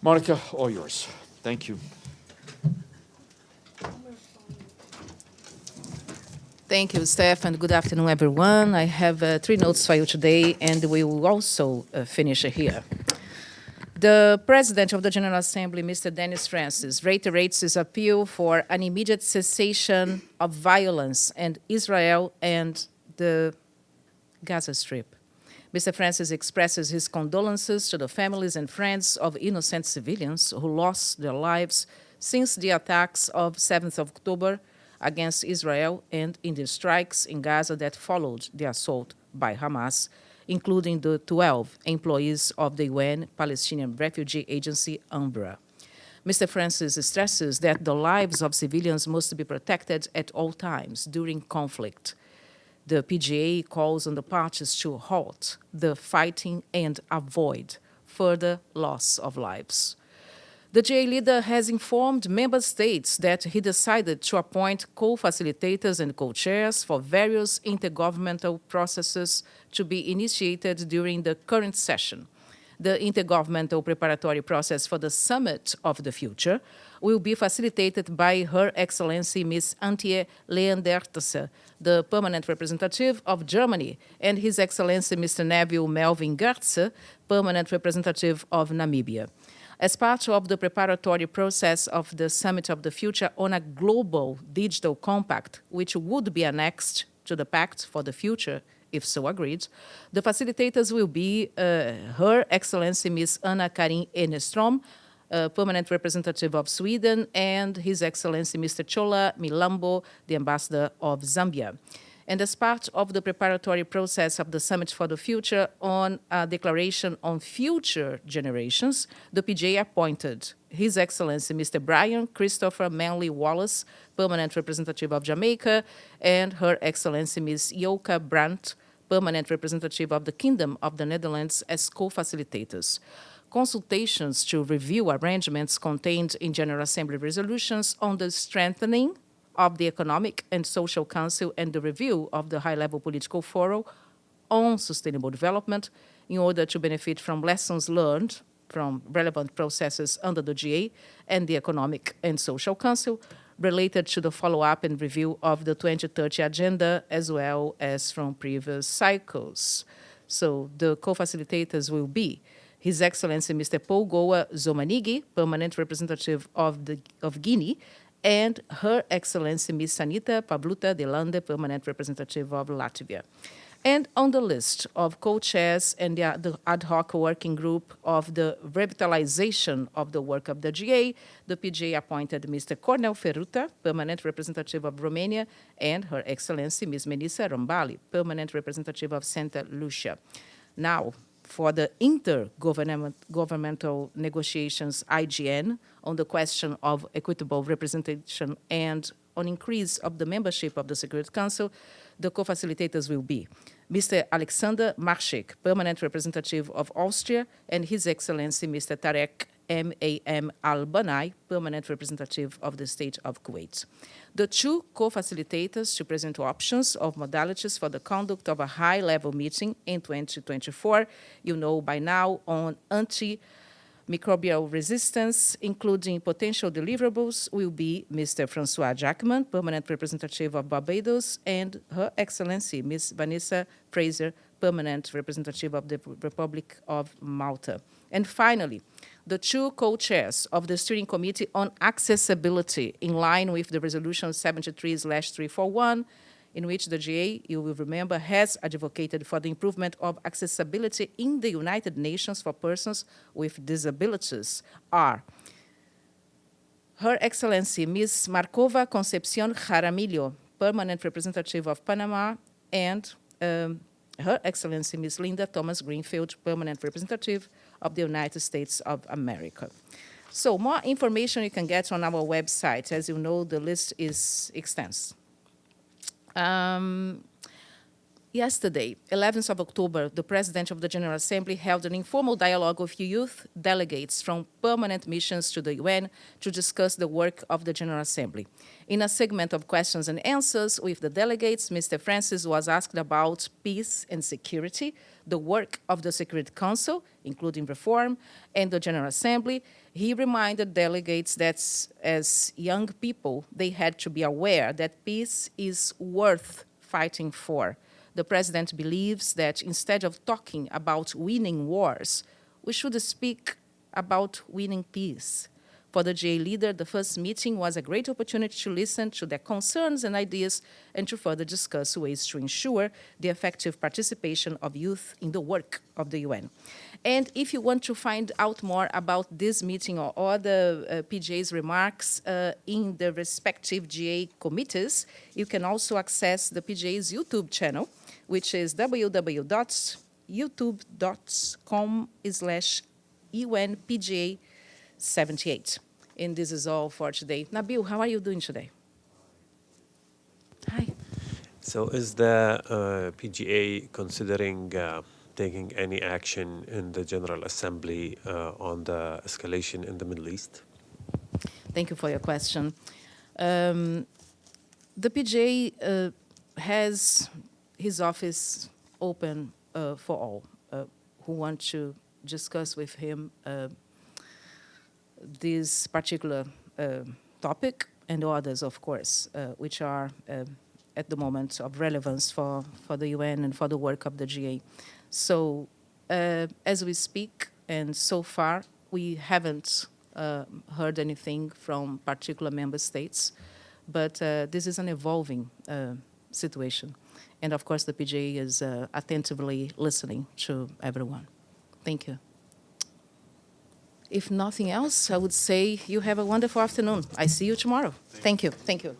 Monica, all yours. Thank you. Thank you, Steph, and good afternoon, everyone. I have 3 notes for you today, and we will also finish here. The President of the General Assembly, Mr. Dennis Francis, reiterates his appeal for an immediate cessation of violence in Israel and the Gaza Strip. Mr. Francis expresses his condolences to the families and friends of innocent civilians who lost their lives since the attacks of 7th of October against Israel and in the strikes in Gaza that followed the assault by Hamas, including the 12 employees of the UN Palestinian Refugee Agency, UNRWA. Mr. Francis stresses that the lives of civilians must be protected at all times during conflict. The PGA calls on the parties to halt the fighting and avoid further loss of lives. The GA leader has informed member states that he decided to appoint co-facilitators and co-chairs for various intergovernmental processes to be initiated during the current session. The intergovernmental preparatory process for the Summit of the Future will be facilitated by Her Excellency Ms. Antje Leandertse, the permanent representative of Germany, and His Excellency Mr. Neville Melvin Gertze, permanent representative of Namibia. As part of the preparatory process of the Summit of the Future on a global digital compact, which would be annexed to the Pact for the Future, if so agreed, the facilitators will be Her Excellency Ms. Anna-Karin Enestrom, permanent representative of Sweden, and His Excellency Mr. Chola Milambo, the ambassador of Zambia. And as part of the preparatory process of the Summit for the Future on a declaration on future generations, the PJ appointed His Excellency Mr. Brian Christopher Manley Wallace, permanent representative of Jamaica, and Her Excellency Ms. Yoka Brandt, permanent representative of the Kingdom of the Netherlands, as co-facilitators. Consultations to review arrangements contained in General Assembly resolutions on the strengthening of the Economic and Social Council and the review of the high-level political forum on sustainable development in order to benefit from lessons learned from relevant processes under the GA and the Economic and Social Council related to the follow-up and review of the 2030 agenda as well as from previous cycles. So the co-facilitators will be His Excellency Mr. Paul Goa Zomanigi, permanent representative of Guinea, and Her Excellency Ms. Sanita Pavluta de Lande, permanent representative of Latvia. And on the list of co-chairs and the ad hoc working group of the revitalization of the work of the GA, the PGA appointed Mr. Cornel Feruta, permanent representative of Romania, and Her Excellency Ms. Melissa Rambali, permanent representative of Santa Lucia. Now, for the intergovernmental negotiations, IGN, on the question of equitable representation and on increase of the membership of the Security Council, the co-facilitators will be Mr. Alexander Marshik, permanent representative of Austria, and His Excellency Mr. Tarek M.A.M. Al-Banai, permanent representative of the State of Kuwait. The 2 co-facilitators to present options of modalities for the conduct of a high-level meeting in 2024, you know by now, on antimicrobial resistance, including potential deliverables, will be Mr. Francois Jackman, permanent representative of Barbados, and Her Excellency Ms. Vanessa Fraser, permanent representative of the Republic of Malta. And finally, the 2 co-chairs of the Steering Committee on Accessibility, in line with the Resolution 73/341, in which the GA, you will remember, has advocated for the improvement of accessibility in the United Nations for persons with disabilities, are Her Excellency Ms. Markova Concepcion Jaramillo, permanent representative of Panama, and Her Excellency Ms. Linda Thomas Greenfield, permanent representative of the United States of America. So more information you can get on our website. As you know, the list is extensive. Yesterday, 11th of October, the President of the General Assembly held an informal dialogue with youth delegates from permanent missions to the UN to discuss the work of the General Assembly. In a segment of questions and answers with the delegates, Mr. Francis was asked about peace and security, the work of the Security Council, including reform, and the General Assembly. He reminded delegates that as young people, they had to be aware that peace is worth fighting for. The President believes that instead of talking about winning wars, we should speak about winning peace. For the GA leader, the first meeting was a great opportunity to listen to their concerns and ideas and to further discuss ways to ensure the effective participation of youth in the work of the UN. And if you want to find out more about this meeting or other PGA's remarks in the respective GA committees, you can also access the PGA's YouTube channel, which is www.youtube.com/UNPGA78. And this is all for today. Nabil, how are you doing today? Hi. So is the PGA considering taking any action in the General Assembly on the escalation in the Middle East? Thank you for your question. The PGA has his office open for all who want to discuss with him this particular topic and others, of course, which are at the moment of relevance for the UN and for the work of the GA. So as we speak, and so far, we haven't heard anything from particular member states, but this is an evolving situation. And of course, the PGA is attentively listening to everyone. Thank you. If nothing else, I would say you have a wonderful afternoon. I see you tomorrow. Thank you. Thank you.